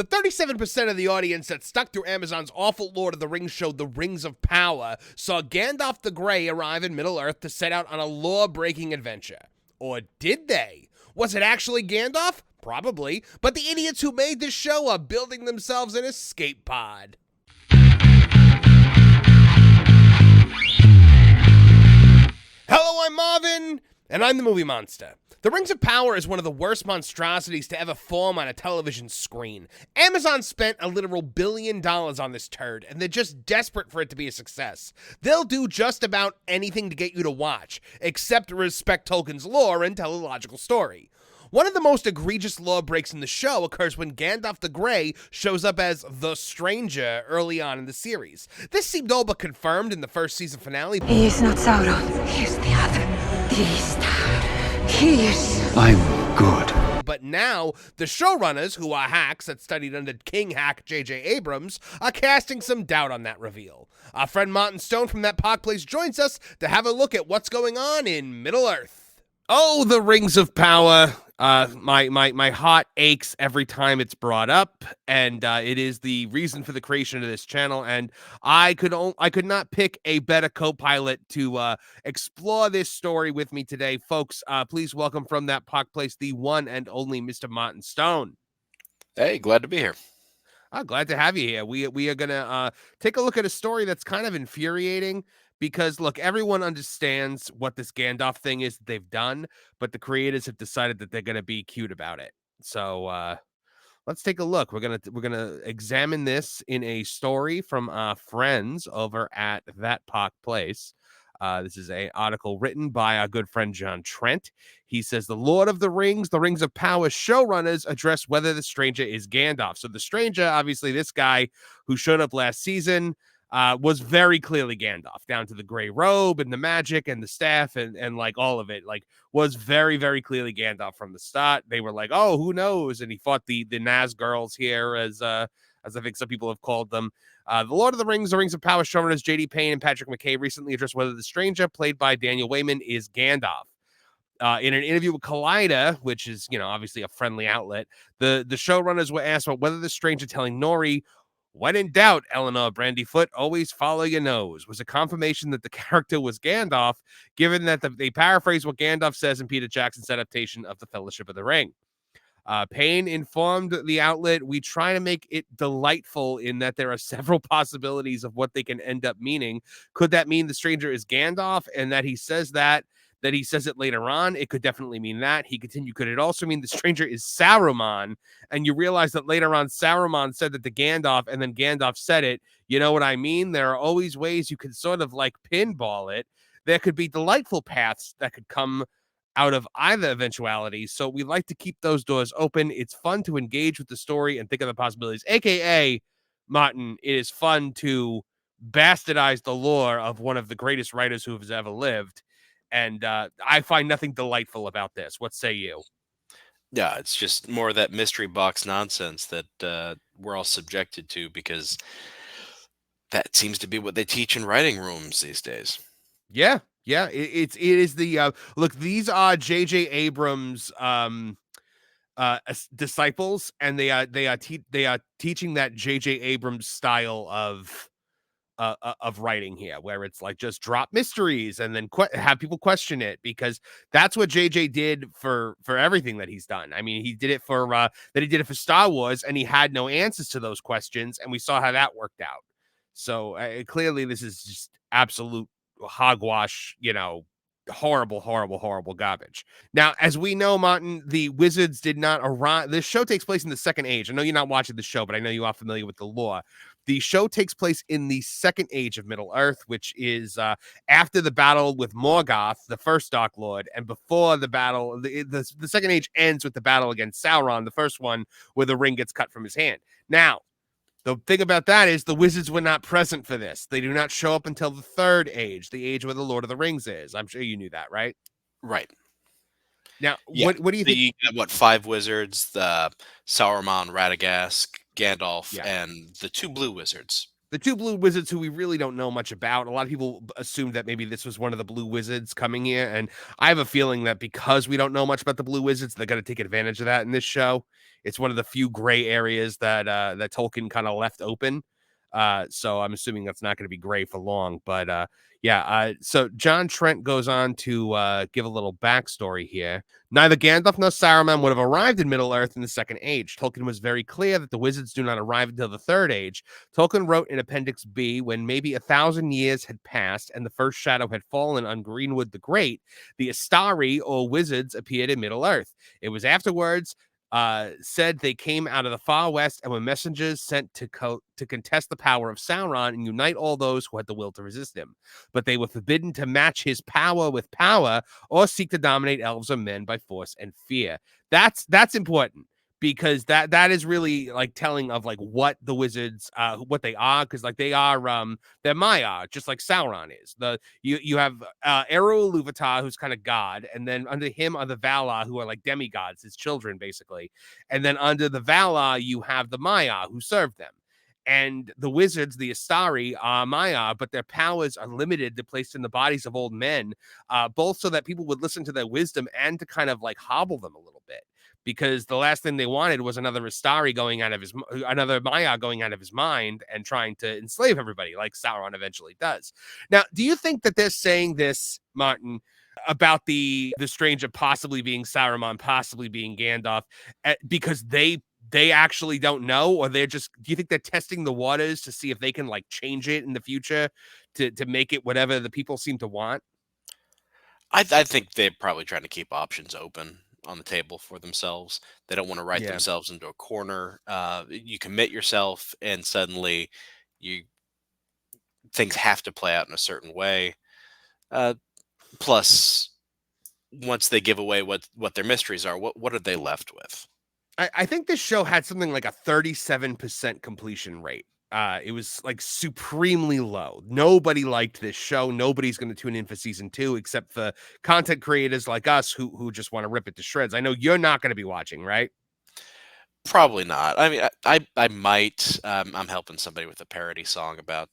The 37% of the audience that stuck through Amazon's awful Lord of the Rings show The Rings of Power saw Gandalf the Grey arrive in Middle-earth to set out on a law-breaking adventure. Or did they? Was it actually Gandalf? Probably, but the idiots who made this show are building themselves an escape pod. Hello, I'm Marvin, and I'm the Movie Monster. The Rings of Power is one of the worst monstrosities to ever form on a television screen. Amazon spent a literal $1 billion on this turd, and they're just desperate for it to be a success. They'll do just about anything to get you to watch, except respect Tolkien's lore and tell a logical story. One of the most egregious law breaks in the show occurs when Gandalf the Grey shows up as the Stranger early on in the series. This seemed all but confirmed in the first season finale. He is not Sauron. He is the other. The Star. He is... I'm good. But now, the showrunners, who are hacks that studied under King hack J.J. Abrams, are casting some doubt on that reveal. Our friend Martin Stone from That Park Place joins us to have a look at what's going on in Middle-earth. Oh, the Rings of Power. My heart aches every time it's brought up, and it is the reason for the creation of this channel. And I could not pick a better co-pilot to explore this story with me today, folks. Please welcome from That Park Place the one and only Mr. Martin Stone. Hey, glad to be here. Glad to have you here. We are gonna take a look at a story that's kind of infuriating. Because, look, everyone understands what this Gandalf thing is that they've done, but the creators have decided that they're going to be cute about it. So let's take a look. We're gonna examine this in a story from friends over at That Park Place. This is an article written by our good friend John Trent. He says, the Lord of the Rings of Power showrunners address whether the Stranger is Gandalf. So the Stranger, obviously this guy who showed up last season, was very clearly Gandalf, down to the gray robe and the magic and the staff and like all of it, like was very, very clearly Gandalf from the start. They were like, oh, who knows? And he fought the Nazgûls here, as I think some people have called them. The Lord of the Rings of Power showrunners J.D. Payne and Patrick McKay recently addressed whether the Stranger, played by Daniel Wayman, is Gandalf. In an interview with Collider, which is, obviously a friendly outlet, the showrunners were asked about whether the Stranger telling Nori, when in doubt, Eleanor Brandyfoot, always follow your nose, was a confirmation that the character was Gandalf, given that they paraphrase what Gandalf says in Peter Jackson's adaptation of The Fellowship of the Ring. Payne informed the outlet, we try to make it delightful in that there are several possibilities of what they can end up meaning. Could that mean the Stranger is Gandalf and that he says that he says it later on? It could definitely mean that. He continued, could it also mean the Stranger is Saruman? And you realize that later on Saruman said that to Gandalf, and then Gandalf said it. You know what I mean? There are always ways you can sort of like pinball it. There could be delightful paths that could come out of either eventuality. So we like to keep those doors open. It's fun to engage with the story and think of the possibilities. AKA, Martin, it is fun to bastardize the lore of one of the greatest writers who has ever lived. And I find nothing delightful about this. What say you? Yeah, it's just more of that mystery box nonsense that we're all subjected to, because that seems to be what they teach in writing rooms these days. Yeah. It is the look. These are J.J. Abrams' disciples, and they are teaching that J.J. Abrams style of writing here, where it's like just drop mysteries and then have people question it, because that's what JJ did for everything that he's done. I mean, he did it for Star Wars, and he had no answers to those questions, and we saw how that worked out. So clearly this is just absolute hogwash, horrible garbage. Now, as we know, Martin, the wizards did not arrive. This show takes place in the Second Age. I know you're not watching the show, but I know you are familiar with the lore. The show takes place in the Second Age of Middle-earth, which is after the battle with Morgoth, the first Dark Lord, and before the battle. The Second Age ends with the battle against Sauron, the first one, where the ring gets cut from his hand. Now, the thing about that is the wizards were not present for this. They do not show up until the Third Age, the age where the Lord of the Rings is. I'm sure you knew that, right? Right. Now, Yeah. what do you think? What, 5 wizards, the Saruman, Radagast, Gandalf, Yeah. and the 2 blue wizards. The two blue wizards who we really don't know much about. A lot of people assumed that maybe this was one of the blue wizards coming here, and I have a feeling that because we don't know much about the blue wizards, they're going to take advantage of that in this show. It's one of the few gray areas that that Tolkien kind of left open. So I'm assuming that's not going to be gray for long. But so John Trent goes on to give a little backstory here. Neither Gandalf nor Saruman would have arrived in Middle Earth in the Second Age. Tolkien was very clear that the wizards do not arrive until the Third Age. Tolkien wrote in Appendix B, when maybe 1,000 years had passed and the first shadow had fallen on Greenwood the Great, the Astari, or wizards, appeared in Middle Earth. It was afterwards said they came out of the far west and were messengers sent to contest the power of Sauron and unite all those who had the will to resist him. But they were forbidden to match his power with power or seek to dominate elves or men by force and fear. That's important, because that is really like telling of like what the wizards what they are, because like they're Maiar, just like Sauron is. You have Eru Ilúvatar, who's kind of god, and then under him are the Valar, who are like demigods, his children basically, and then under the Valar you have the Maiar who serve them. And the wizards, the Astari, are Maiar, but their powers are limited. They're placed in the bodies of old men, both so that people would listen to their wisdom and to kind of like hobble them a little bit. Because the last thing they wanted was another Astari another Maiar going out of his mind and trying to enslave everybody, like Sauron eventually does. Now, do you think that they're saying this, Martin, about the stranger possibly being Saruman, possibly being Gandalf, because they actually don't know, or do you think they're testing the waters to see if they can like change it in the future to make it whatever the people seem to want? I think they're probably trying to keep options open on the table for themselves. They don't want to write Yeah. themselves into a corner. You commit yourself, and suddenly you things have to play out in a certain way. Plus, once they give away what their mysteries are, what are they left with? I think this show had something like a 37% completion rate. It was like supremely low. Nobody liked this show. Nobody's going to tune in for season 2 except for content creators like us who just want to rip it to shreds. I know you're not going to be watching, right? Probably not. I mean, I might. I'm helping somebody with a parody song about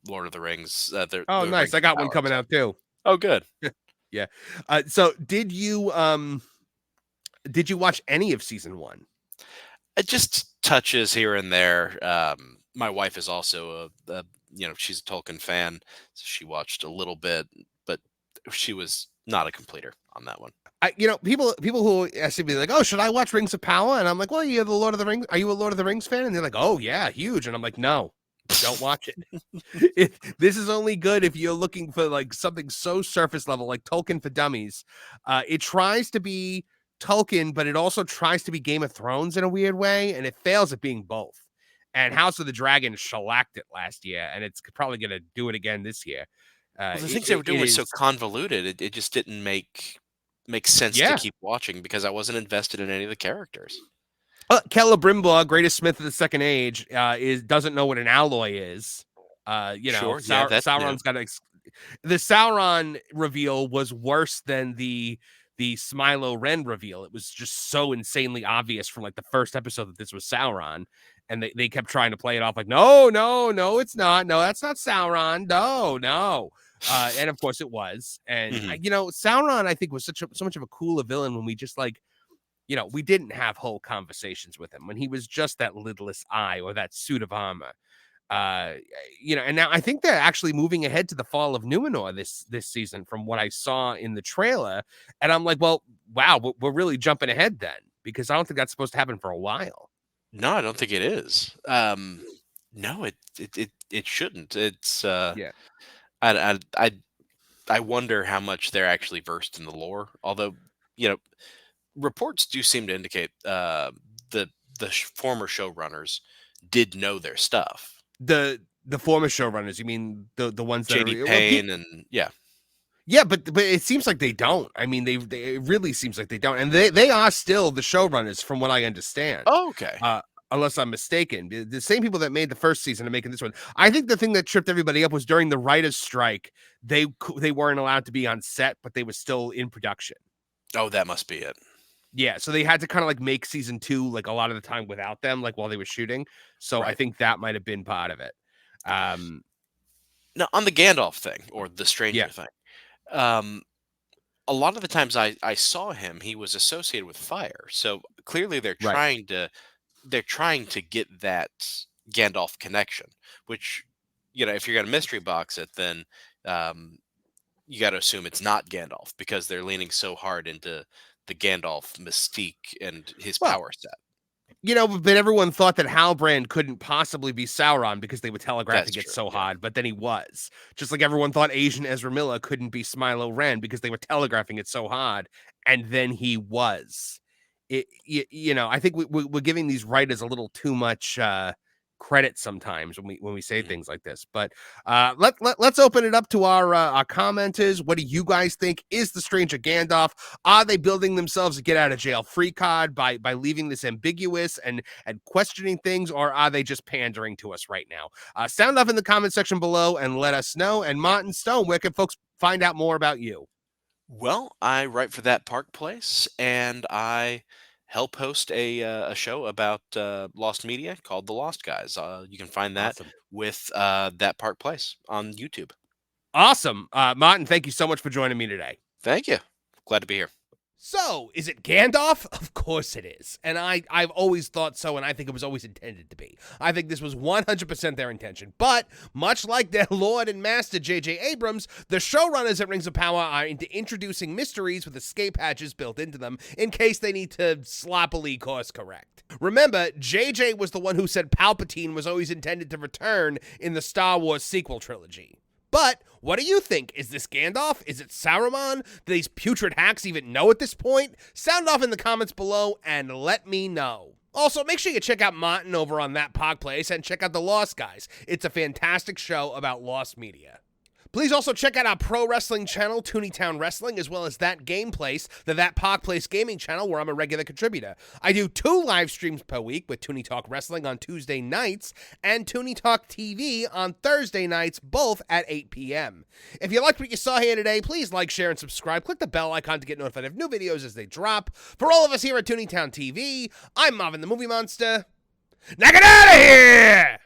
Lord of the Rings. Oh, the nice. Rings I of got one Power. coming out too. Oh, good. Yeah. So did you watch any of season 1? It just touches here and there. My wife is also she's a Tolkien fan, so she watched a little bit, but she was not a completer on that one. People who ask me like, "Oh, should I watch Rings of Power?" And I'm like, "Well, you're the Lord of the Rings. Are you a Lord of the Rings fan?" And they're like, "Oh yeah, huge." And I'm like, "No, don't watch it. This is only good if you're looking for like something so surface level, like Tolkien for Dummies. It tries to be Tolkien, but it also tries to be Game of Thrones in a weird way, and it fails at being both. And House of the Dragon shellacked it last year, and it's probably going to do it again this year. Well, the It, things they were it doing was so is, convoluted. It just didn't make sense to yeah. keep watching because I wasn't invested in any of the characters. Celebrimbor, greatest smith of the Second Age, doesn't know what an alloy is. Sure, yeah, that's new. Sauron's got the Sauron reveal was worse than the Smilo Ren reveal. It was just so insanely obvious from like the first episode that this was Sauron, and they kept trying to play it off like, no, it's not. No, that's not Sauron. No. And of course it was. And Sauron, I think, was so much of a cooler villain when we just like, we didn't have whole conversations with him, when he was just that lidless eye or that suit of armor. And now I think they're actually moving ahead to the fall of Numenor this season from what I saw in the trailer. And I'm like, well, wow, we're really jumping ahead then, because I don't think that's supposed to happen for a while. No, I don't think it is. No, it shouldn't. It's Yeah. I wonder how much they're actually versed in the lore. Although, reports do seem to indicate the former showrunners did know their stuff. The former showrunners, you mean the ones that J.D. are Payne and yeah. Yeah, but it seems like they don't. I mean, it really seems like they don't, and they are still the showrunners, from what I understand. Oh, okay. Unless I'm mistaken, the same people that made the first season are making this one. I think the thing that tripped everybody up was during the writers' strike, they weren't allowed to be on set, but they were still in production. Oh, that must be it. Yeah, so they had to kind of like make season 2 like a lot of the time without them, like while they were shooting. So Right. I think that might have been part of it. Now, on the Gandalf thing or the stranger Yeah, thing, um, a lot of the times I saw him, he was associated with fire. So clearly right. they're trying to get that Gandalf connection, which, if you're gonna mystery box it, then um, you got to assume it's not Gandalf because they're leaning so hard into the Gandalf mystique and his Well, power set. but everyone thought that Halbrand couldn't possibly be Sauron because they were That's telegraphing it true. so Yeah. hard, but then he was. Just like everyone thought Asian Ezra Miller couldn't be Smilo Ren because they were telegraphing it so hard, and then he was. I think we're giving these writers a little too much credit sometimes when we say Mhm. things like this. But let's open it up to our commenters. What do you guys think? Is the stranger Gandalf? Are they building themselves a get out of jail free card by leaving this ambiguous and questioning things, or are they just pandering to us right now? Sound off in the comment section below and let us know. And Martin Stone, where can folks find out more about you? Well, I write for that Park Place, and I help host a show about lost media called The Lost Guys. You can find that Awesome. with that Park Place on YouTube. Awesome. Martin, thank you so much for joining me today. Thank you. Glad to be here. So, is it Gandalf? Of course it is. And I've always thought so, and I think it was always intended to be. I think this was 100% their intention. But, much like their lord and master J.J. Abrams, the showrunners at Rings of Power are into introducing mysteries with escape hatches built into them in case they need to sloppily course correct. Remember, J.J. was the one who said Palpatine was always intended to return in the Star Wars sequel trilogy. But what do you think? Is this Gandalf? Is it Saruman? Do these putrid hacks even know at this point? Sound off in the comments below and let me know. Also, make sure you check out Martin over on That Pog Place and check out The Lost Guys. It's a fantastic show about lost media. Please also check out our pro wrestling channel, Tooneytown Wrestling, as well as That Game Place, That Pog Place gaming channel, where I'm a regular contributor. I do 2 live streams per week with Toonie Talk Wrestling on Tuesday nights and Toonie Talk TV on Thursday nights, both at 8 p.m. If you liked what you saw here today, please like, share, and subscribe. Click the bell icon to get notified of new videos as they drop. For all of us here at Tooneytown TV, I'm Marvin the Movie Monster. Now get out of here!